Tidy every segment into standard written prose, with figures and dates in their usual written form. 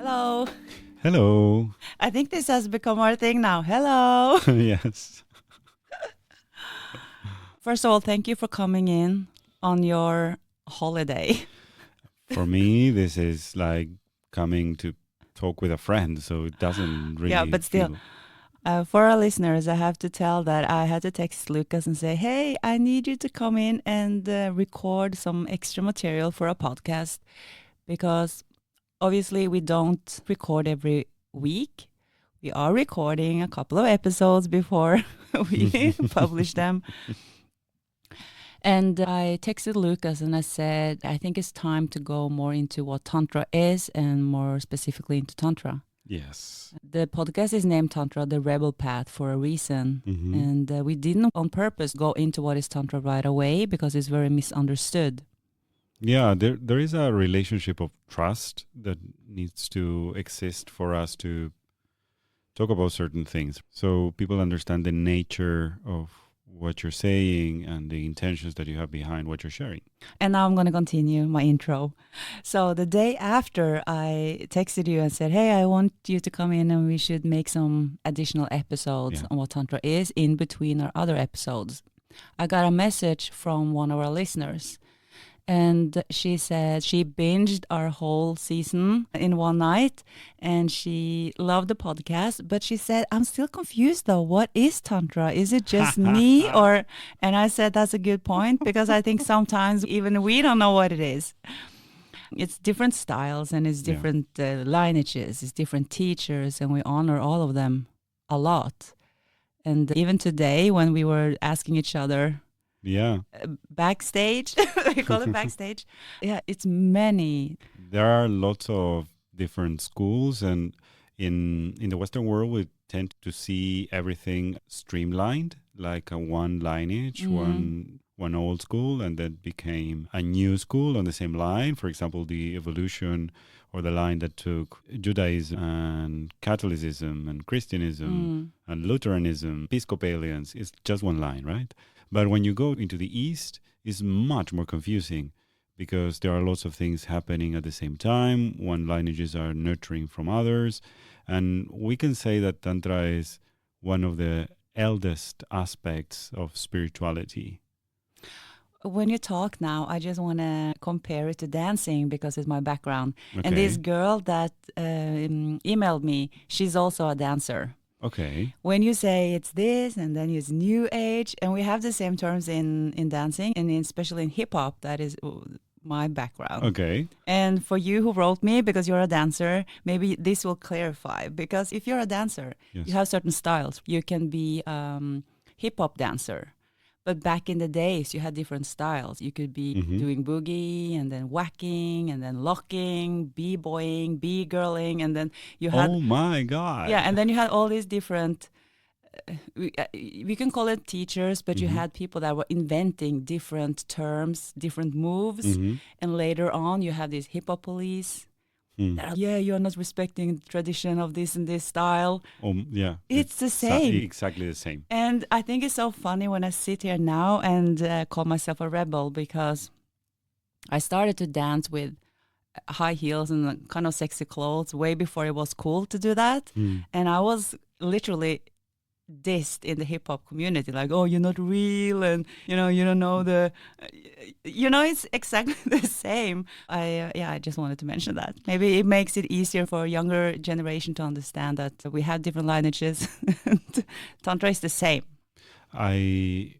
Hello. Hello. I think this has become our thing now. Hello. Yes. First of all, thank you for coming in on your holiday. For me, this is like coming to talk with a friend, so it doesn't really Yeah, but still, for our listeners, I have to tell that I had to text Lucas and say, hey, I need you to come in and record some extra material for a podcast because obviously we don't record every week. We are recording a couple of episodes before we publish them. And I texted Lucas and I said, I think it's time to go more into what Tantra is and more specifically into Tantra. Yes. The podcast is named Tantra, the Rebel Path, for a reason. Mm-hmm. And we didn't on purpose go into what is Tantra right away because it's very misunderstood. Yeah, there is a relationship of trust that needs to exist for us to talk about certain things. So people understand the nature of what you're saying and the intentions that you have behind what you're sharing. And now I'm going to continue my intro. So the day after I texted you and said, hey, I want you to come in and we should make some additional episodes on what Tantra is in between our other episodes. I got a message from one of our listeners. And she said she binged our whole season in one night and she loved the podcast. But she said, I'm still confused though. What is Tantra? Is it just me? Or, and I said, that's a good point because I think sometimes even we don't know what it is. It's different styles and it's different lineages, it's different teachers, and we honor all of them a lot. And even today when we were asking each other, backstage, we call it backstage. Yeah, it's many. There are lots of different schools, and in the Western world, we tend to see everything streamlined, like a one lineage, one old school, and then became a new school on the same line. For example, the evolution or the line that took Judaism and Catholicism and Christianism and Lutheranism, Episcopalians, it's just one line, right? But when you go into the East, it's much more confusing because there are lots of things happening at the same time. One lineages are nurturing from others. And we can say that Tantra is one of the eldest aspects of spirituality. When you talk now, I just want to compare it to dancing because it's my background. Okay. And this girl that emailed me, she's also a dancer. Okay. When you say it's this and then it's new age, and we have the same terms in dancing and especially in hip hop, that is my background. Okay. And for you who wrote me, because you're a dancer, maybe this will clarify. Because if you're a dancer, you have certain styles. You can be hip hop dancer. But back in the days, you had different styles. You could be doing boogie and then whacking and then locking, b-boying, b-girling, and then you had... Oh my God. Yeah, and then you had all these different... we can call it teachers, but you had people that were inventing different terms, different moves. And later on, you have these hip-hop police. You're not respecting the tradition of this and this style. It's the same. Exactly the same. And I think it's so funny when I sit here now and call myself a rebel because I started to dance with high heels and kind of sexy clothes way before it was cool to do that. And I was literally dissed in the hip hop community, like, oh, you're not real, and you don't know it's exactly the same. I just wanted to mention that. Maybe it makes it easier for a younger generation to understand that we have different lineages. Tantra is the same. I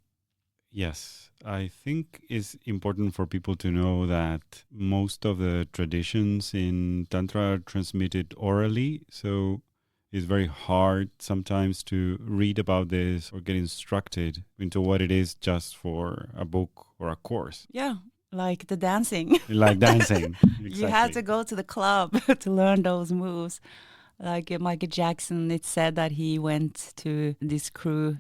think it's important for people to know that most of the traditions in Tantra are transmitted orally, so it's very hard sometimes to read about this or get instructed into what it is just for a book or a course. Yeah, like the dancing. Like dancing. Exactly. You had to go to the club to learn those moves. Like Michael Jackson, it said that he went to this crew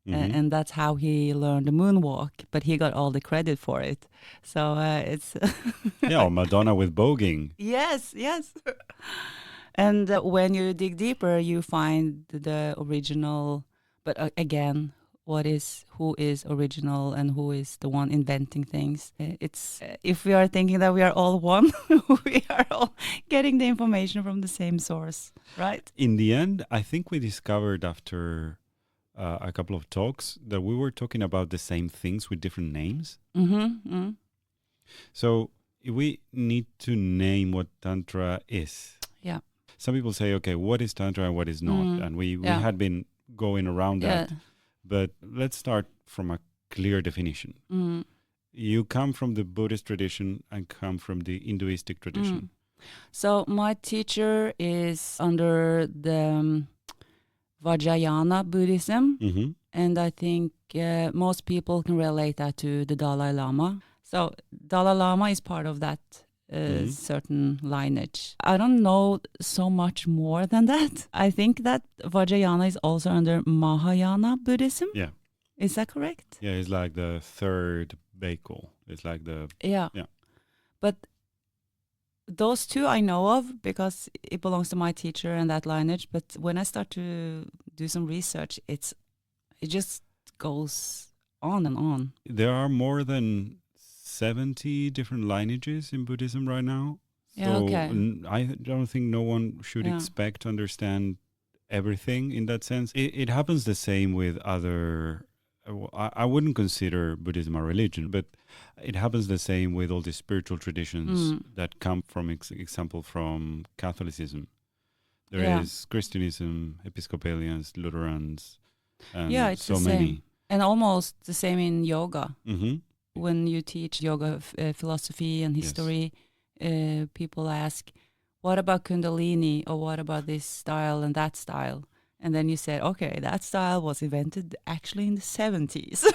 and that's how he learned the moonwalk, but he got all the credit for it. So it's... or Madonna with voguing. Yes. And when you dig deeper, you find the original, but again, who is original and who is the one inventing things. It's if we are thinking that we are all one, we are all getting the information from the same source, right? In the end, I think we discovered after a couple of talks that we were talking about the same things with different names. So we need to name what Tantra is. Yeah. Some people say, okay, what is Tantra and what is not? And we had been going around that. But let's start from a clear definition. You come from the Buddhist tradition and come from the Hinduistic tradition. So my teacher is under the Vajrayana Buddhism. And I think most people can relate that to the Dalai Lama. So Dalai Lama is part of that certain lineage. I don't know so much more than that. I think that Vajrayana is also under Mahayana Buddhism. Yeah. Is that correct? Yeah, it's like the third Baikul. It's like the... Yeah. But those two I know of because it belongs to my teacher and that lineage. But when I start to do some research, it just goes on and on. There are more than 70 different lineages in Buddhism right now. Yeah, so okay. I don't think no one should expect to understand everything in that sense. It happens the same with other... I wouldn't consider Buddhism a religion, but it happens the same with all the spiritual traditions that come from, example, from Catholicism. There is Christianism, Episcopalians, Lutherans, and it's so the many. Same. And almost the same in yoga. When you teach yoga philosophy and history, people ask, what about Kundalini, or what about this style and that style? And then you said, okay, that style was invented actually in the 70s.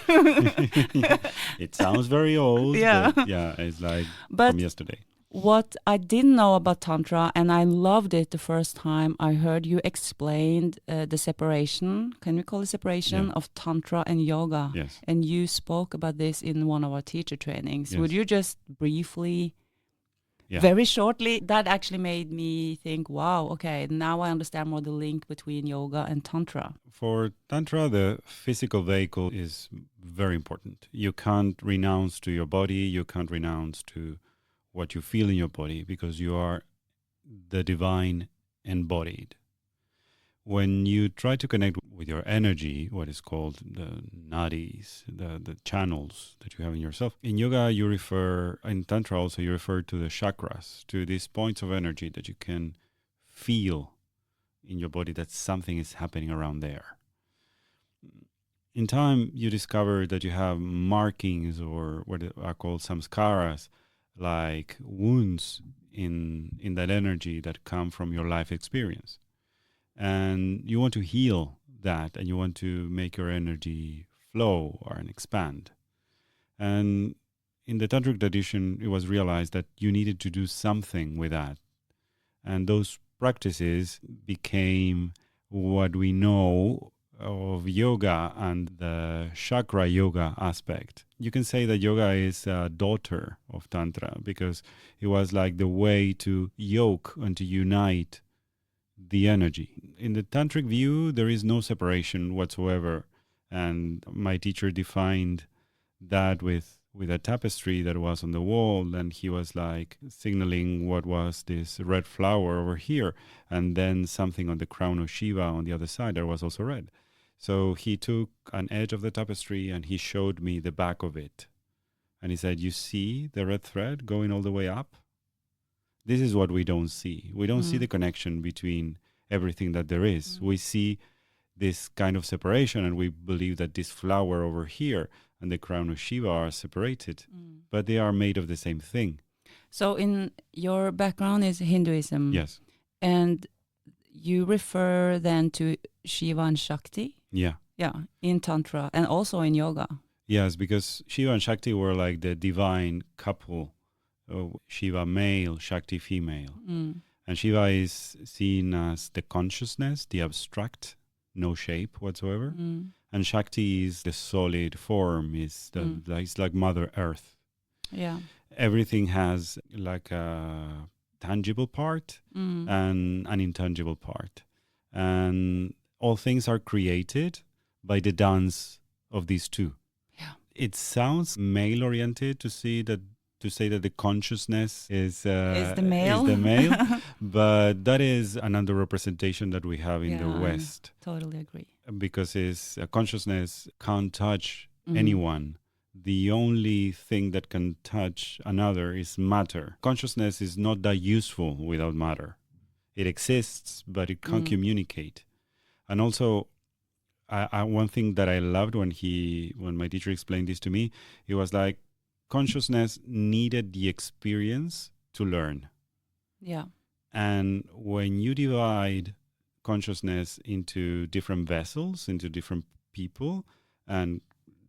It sounds very old, but it's like from yesterday. What I didn't know about Tantra, and I loved it the first time I heard you explained the separation, can we call it separation, of Tantra and yoga? Yes. And you spoke about this in one of our teacher trainings. Yes. Would you just briefly... Very shortly, that actually made me think, wow, okay, now I understand more the link between yoga and Tantra. For Tantra, the physical vehicle is very important. You can't renounce to your body, you can't renounce to what you feel in your body, because you are the divine embodied. When you try to connect with your energy, what is called the nadis, the channels that you have in yourself, in yoga you refer, in Tantra also you refer to the chakras, to these points of energy that you can feel in your body that something is happening around there. In time you discover that you have markings, or what are called samskaras, like wounds in that energy that come from your life experience. And you want to heal that, and you want to make your energy flow or expand. And in the tantric tradition, it was realized that you needed to do something with that. And those practices became what we know of yoga and the chakra yoga aspect. You can say that yoga is a daughter of Tantra, because it was like the way to yoke and to unite the energy. In the tantric view, there is no separation whatsoever. And my teacher defined that with a tapestry that was on the wall, and he was like signaling what was this red flower over here, and then something on the crown of Shiva on the other side that was also red. So he took an edge of the tapestry and he showed me the back of it. And he said, you see the red thread going all the way up? This is what we don't see. We don't see the connection between everything that there is. We see this kind of separation, and we believe that this flower over here and the crown of Shiva are separated, but they are made of the same thing. So in your background is Hinduism. Yes. And you refer then to Shiva and Shakti? Yeah. Yeah, in Tantra and also in yoga. Yes, because Shiva and Shakti were like the divine couple. Shiva male, Shakti female. And Shiva is seen as the consciousness, the abstract, no shape whatsoever. And Shakti is the solid form, is it's like Mother Earth. Yeah. Everything has like a tangible part and an intangible part. And all things are created by the dance of these two. Yeah. It sounds male-oriented to say that the consciousness is the male. But that is an underrepresentation that we have in the West. I totally agree. Because consciousness can't touch anyone. The only thing that can touch another is matter. Consciousness is not that useful without matter. It exists, but it can't communicate. And also, one thing that I loved when my teacher explained this to me, he was like, consciousness needed the experience to learn. Yeah. And when you divide consciousness into different vessels, into different people, and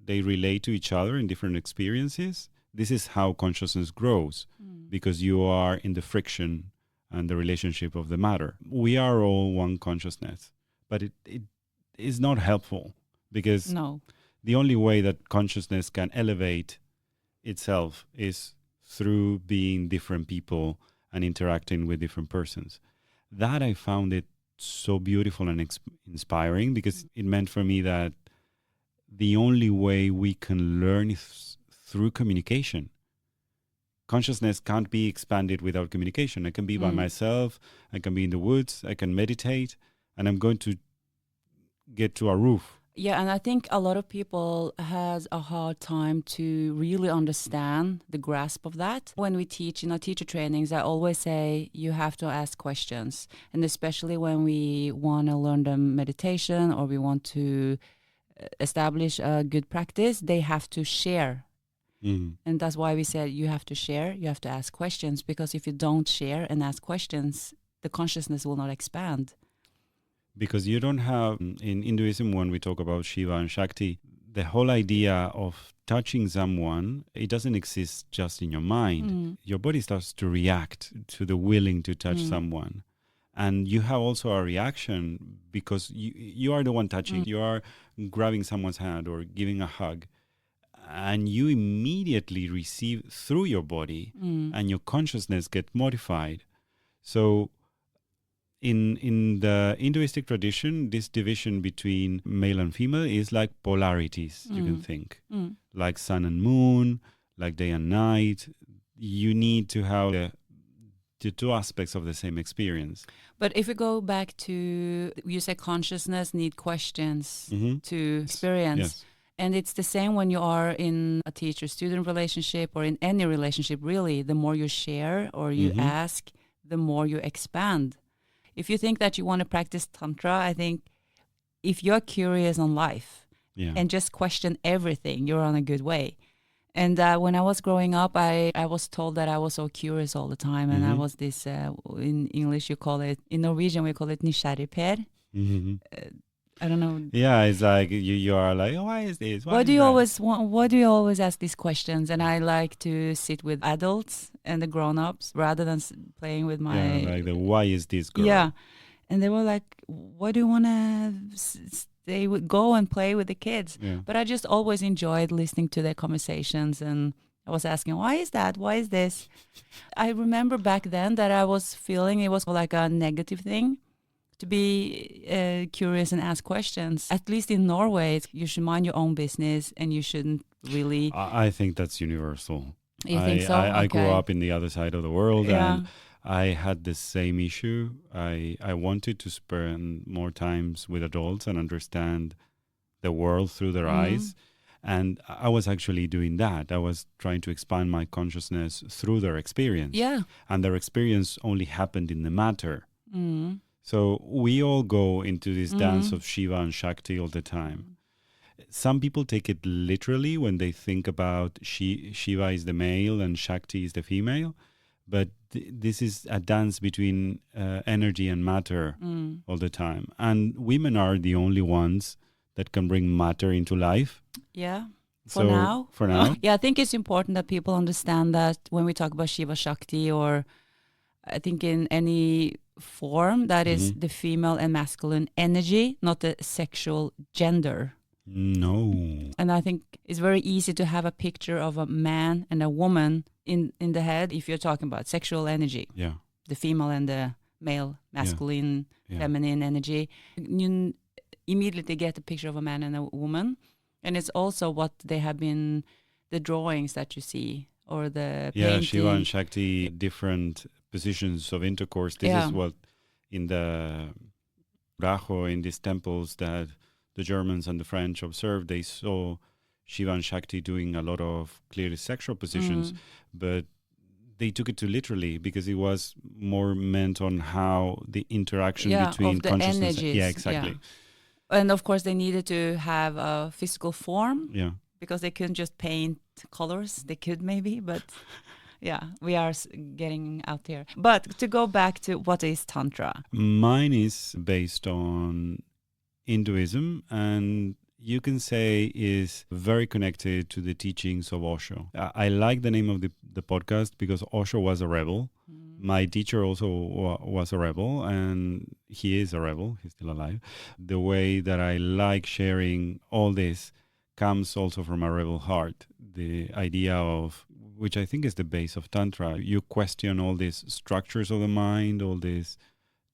they relate to each other in different experiences, this is how consciousness grows, because you are in the friction and the relationship of the matter. We are all one consciousness, but it is not helpful, because the only way that consciousness can elevate itself is through being different people and interacting with different persons. That I found it so beautiful and inspiring, because it meant for me that the only way we can learn is through communication. Consciousness can't be expanded without communication. I can be by myself, I can be in the woods, I can meditate, and I'm going to get to a roof. Yeah, and I think a lot of people has a hard time to really understand the grasp of that. When we teach in our teacher trainings, I always say you have to ask questions. And especially when we want to learn the meditation or we want to establish a good practice, they have to share. And that's why we said you have to share, you have to ask questions, because if you don't share and ask questions, the consciousness will not expand. Because you don't have, in Hinduism, when we talk about Shiva and Shakti, the whole idea of touching someone, it doesn't exist just in your mind. Your body starts to react to the willing to touch someone. And you have also a reaction because you are the one touching. You are grabbing someone's hand or giving a hug. And you immediately receive through your body and your consciousness get modified. So in the Hinduistic tradition, this division between male and female is like polarities, you can think. Like sun and moon, like day and night. You need to have the two aspects of the same experience. But if we go back to, you say consciousness need questions to experience. Yes. And it's the same when you are in a teacher-student relationship or in any relationship, really. The more you share or you ask, the more you expand. If you think that you want to practice Tantra, I think if you're curious on life and just question everything, you're on a good way. And when I was growing up, I was told that I was so curious all the time. And I was this, in English you call it, in Norwegian we call it nysgjerrigper. I don't know. Yeah, it's like you are like, oh, why is this? Why do you always ask these questions? And I like to sit with adults and the grown-ups rather than playing with my... Yeah, like the why is this girl? Yeah. And they were like, why do you want to... They would go and play with the kids. Yeah. But I just always enjoyed listening to their conversations. And I was asking, why is that? Why is this? I remember back then that I was feeling it was like a negative thing to be curious and ask questions. At least in Norway, you should mind your own business and you shouldn't really... I think that's universal. You think so? I grew up in the other side of the world and Yeah. I had the same issue. I wanted to spend more times with adults and understand the world through their eyes. And I was actually doing that. I was trying to expand my consciousness through their experience. Yeah. And their experience only happened in the matter. So we all go into this dance of Shiva and Shakti all the time. Some people take it literally when they think about Shiva is the male and Shakti is the female. But this is a dance between energy and matter all the time. And women are the only ones that can bring matter into life. Yeah. For now. Yeah, I think it's important that people understand that when we talk about Shiva Shakti, or I think in any form, that is the female and masculine energy, not the sexual gender. No. And I think it's very easy to have a picture of a man and a woman in the head if you're talking about sexual energy. Yeah. The female and the male, masculine, feminine energy. You immediately get a picture of a man and a woman. And it's also what they have been, the drawings that you see or the Yeah, painting. Shiva and Shakti, different positions of intercourse. This is what in the Rajo, in these temples that the Germans and the French observed, they saw Shiva and Shakti doing a lot of clearly sexual positions, but they took it too literally because it was more meant on how the interaction between of the consciousness. Energies. Yeah, exactly. Yeah. And of course, they needed to have a physical form. Yeah. Because they couldn't just paint colors. They could maybe, but yeah, we are getting out here. But to go back to what is Tantra? Mine is based on Hinduism, and you can say is very connected to the teachings of Osho. I like the name of the podcast because Osho was a rebel. My teacher also was a rebel, and he is a rebel. He's still alive. The way that I like sharing all this comes also from a rebel heart. The idea of, which I think is the base of Tantra, you question all these structures of the mind, all these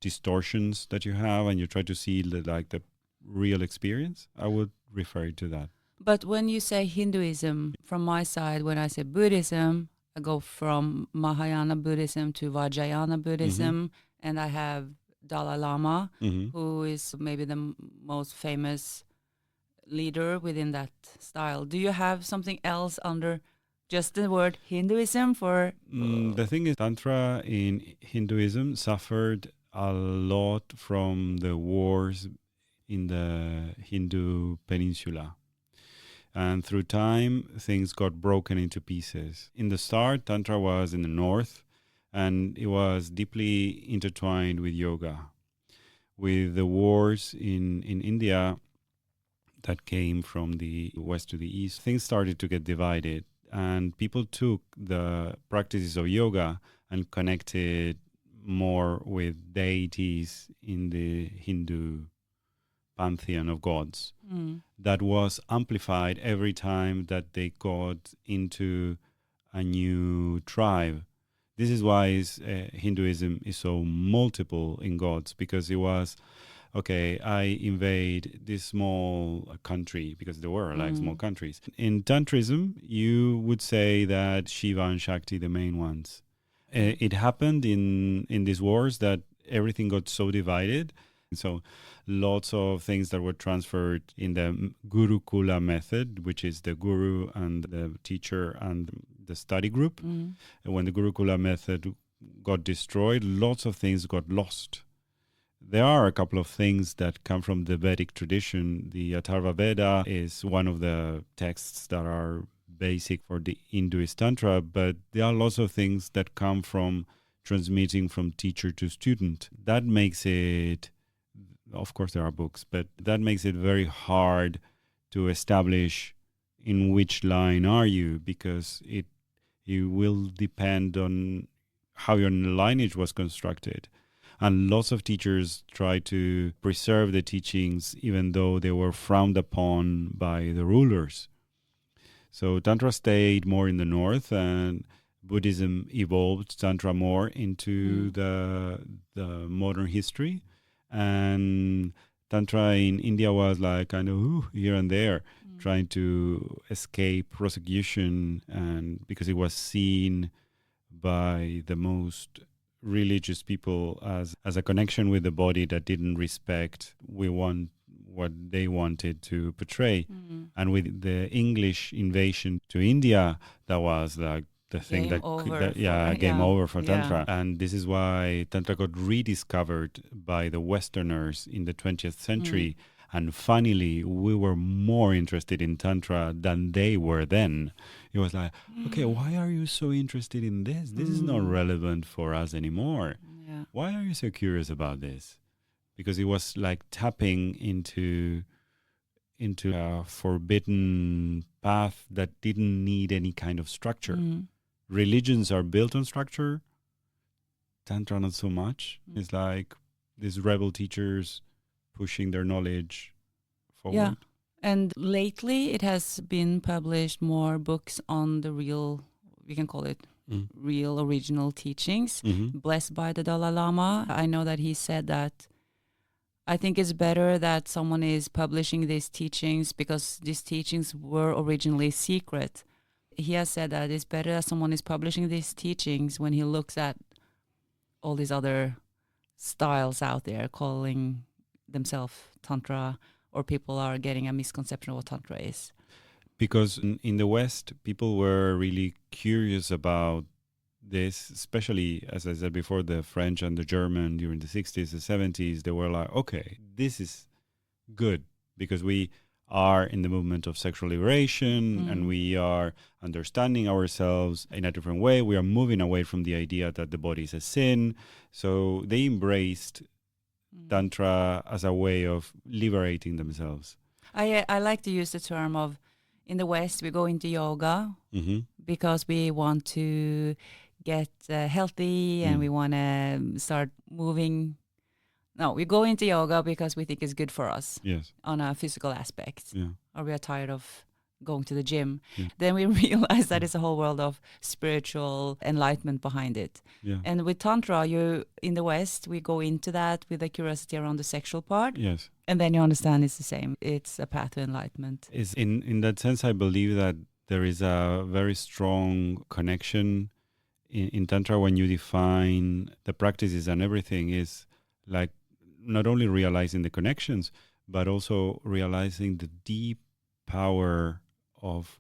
distortions that you have, and you try to see the real experience. I would refer to that. But when you say Hinduism, from my side, when I say Buddhism, I go from Mahayana Buddhism to Vajrayana Buddhism, and I have Dalai Lama, who is maybe the most famous leader within that style. Do you have something else under just the word Hinduism for? The thing is, Tantra in Hinduism suffered a lot from the wars in the Hindu peninsula. And through time, things got broken into pieces. In the start, Tantra was in the north, and it was deeply intertwined with yoga. With the wars in India that came from the west to the east, things started to get divided, and people took the practices of yoga and connected more with deities in the Hindu pantheon of gods. That was amplified every time that they got into a new tribe. This is why Hinduism is so multiple in gods, because it was, okay, I invade this small country, because there were like small countries. In Tantrism, you would say that Shiva and Shakti, the main ones. It happened in these wars that everything got so divided. So lots of things that were transferred in the Gurukula method, which is the guru and the teacher and the study group. And when the Gurukula method got destroyed, lots of things got lost. There are a couple of things that come from the Vedic tradition. The Atharva Veda is one of the texts that are basic for the Hinduist Tantra, but there are lots of things that come from transmitting from teacher to student. That makes it, of course there are books, but that makes it very hard to establish in which line are you, because it will depend on how your lineage was constructed. And lots of teachers try to preserve the teachings even though they were frowned upon by the rulers. So Tantra stayed more in the north, and Buddhism evolved Tantra more into the modern history. And Tantra in India was like kind of here and there, trying to escape prosecution, and because it was seen by the most religious people as a connection with the body that didn't respect what they wanted to portray. And with the English invasion to India, that was like the thing game over for Tantra. And this is why Tantra got rediscovered by the Westerners in the 20th century. And finally, we were more interested in Tantra than they were then. It was like, okay, why are you so interested in this? This is not relevant for us anymore. Yeah. Why are you so curious about this? Because it was like tapping into a forbidden path that didn't need any kind of structure. Religions are built on structure. Tantra not so much. It's like these rebel teachers pushing their knowledge forward. Yeah. And lately it has been published more books on the real, we can call it real original teachings, blessed by the Dalai Lama. I know that he said that I think it's better that someone is publishing these teachings because these teachings were originally secret. He has said that it's better that someone is publishing these teachings when he looks at all these other styles out there calling themselves Tantra, or people are getting a misconception of what Tantra is. Because in the West, people were really curious about this, especially, as I said before, the French and the German during the 60s, the 70s. They were like, okay, this is good because we are in the movement of sexual liberation and we are understanding ourselves in a different way. We are moving away from the idea that the body is a sin. So they embraced Tantra as a way of liberating themselves. I like to use the term of, in the West, we go into yoga because we want to get healthy and we want to start moving. No, we go into yoga because we think it's good for us on a physical aspect. Or we are tired of going to the gym. Then we realize that it's a whole world of spiritual enlightenment behind it. And with Tantra, in the West, we go into that with a curiosity around the sexual part. And then you understand it's the same. It's a path to enlightenment. In that sense, I believe that there is a very strong connection in Tantra when you define the practices and everything is like not only realizing the connections, but also realizing the deep power of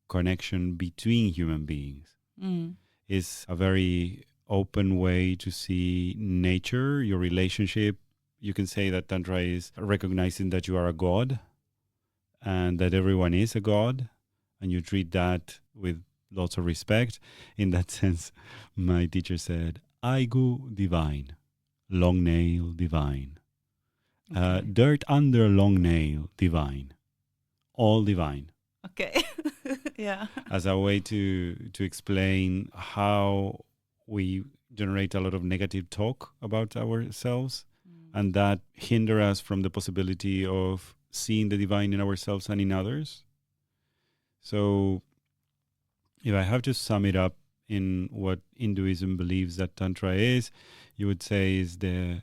connection between human beings. Is a very open way to see nature, your relationship. You can say that Tantra is recognizing that you are a god and that everyone is a god, and you treat that with lots of respect. In that sense, my teacher said, Aigu divine, long nail divine, dirt under long nail divine, all divine. Okay. Yeah. As a way to explain how we generate a lot of negative talk about ourselves and that hinder us from the possibility of seeing the divine in ourselves and in others. So if I have to sum it up in what Hinduism believes that Tantra is, you would say is the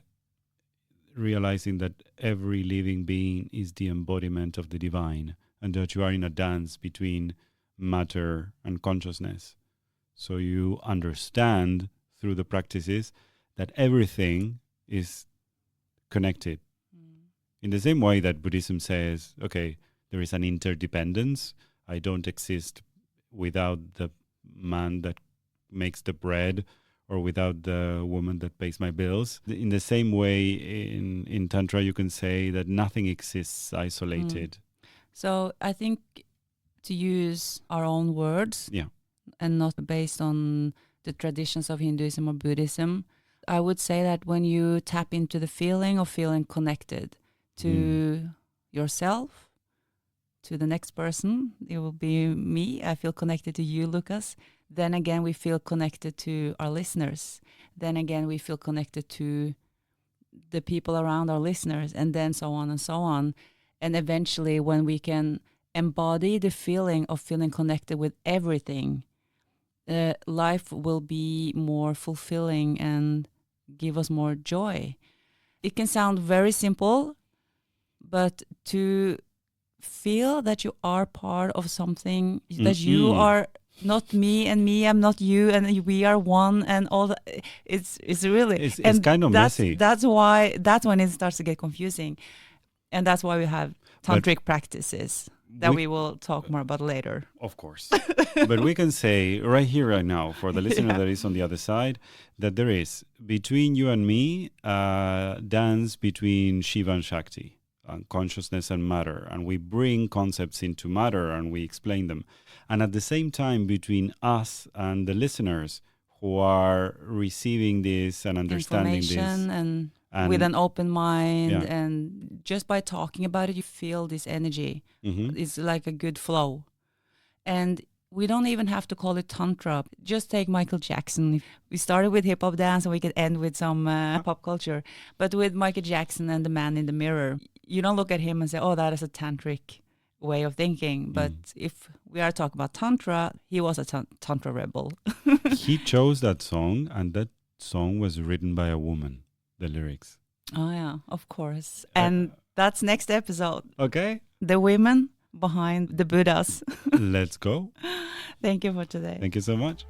realizing that every living being is the embodiment of the divine and that you are in a dance between matter and consciousness. So you understand through the practices that everything is connected. In the same way that Buddhism says, okay, there is an interdependence. I don't exist without the man that makes the bread or without the woman that pays my bills. In the same way, in Tantra, you can say that nothing exists isolated. So I think to use our own words and not based on the traditions of Hinduism or Buddhism, I would say that when you tap into the feeling of feeling connected to yourself, to the next person, it will be me. I feel connected to you, Lucas. Then again, we feel connected to our listeners. Then again, we feel connected to the people around our listeners, and then so on and so on. And eventually, when we can embody the feeling of feeling connected with everything, life will be more fulfilling and give us more joy. It can sound very simple, but to feel that you are part of something, that you are not me and me, I'm not you, and we are one, and all that, it's really it's kind of messy. That's when it starts to get confusing, and that's why we have tantric practices that we will talk more about later. Of course. But we can say right here, right now, for the listener that is on the other side, that there is, between you and me, a dance between Shiva and Shakti, and consciousness and matter. And we bring concepts into matter and we explain them. And at the same time, between us and the listeners who are receiving this and understanding this. And with an open mind, and just by talking about it, you feel this energy. It's like a good flow. And we don't even have to call it Tantra. Just take Michael Jackson. We started with hip-hop dance and we could end with some pop culture. But with Michael Jackson and the man in the mirror, you don't look at him and say, oh, that is a tantric way of thinking. But if we are talking about Tantra, he was a Tantra rebel. He chose that song, and that song was written by a woman, the lyrics. Oh, yeah, of course. And that's next episode. Okay. The women behind the Buddhas. Let's go. Thank you for today. Thank you so much.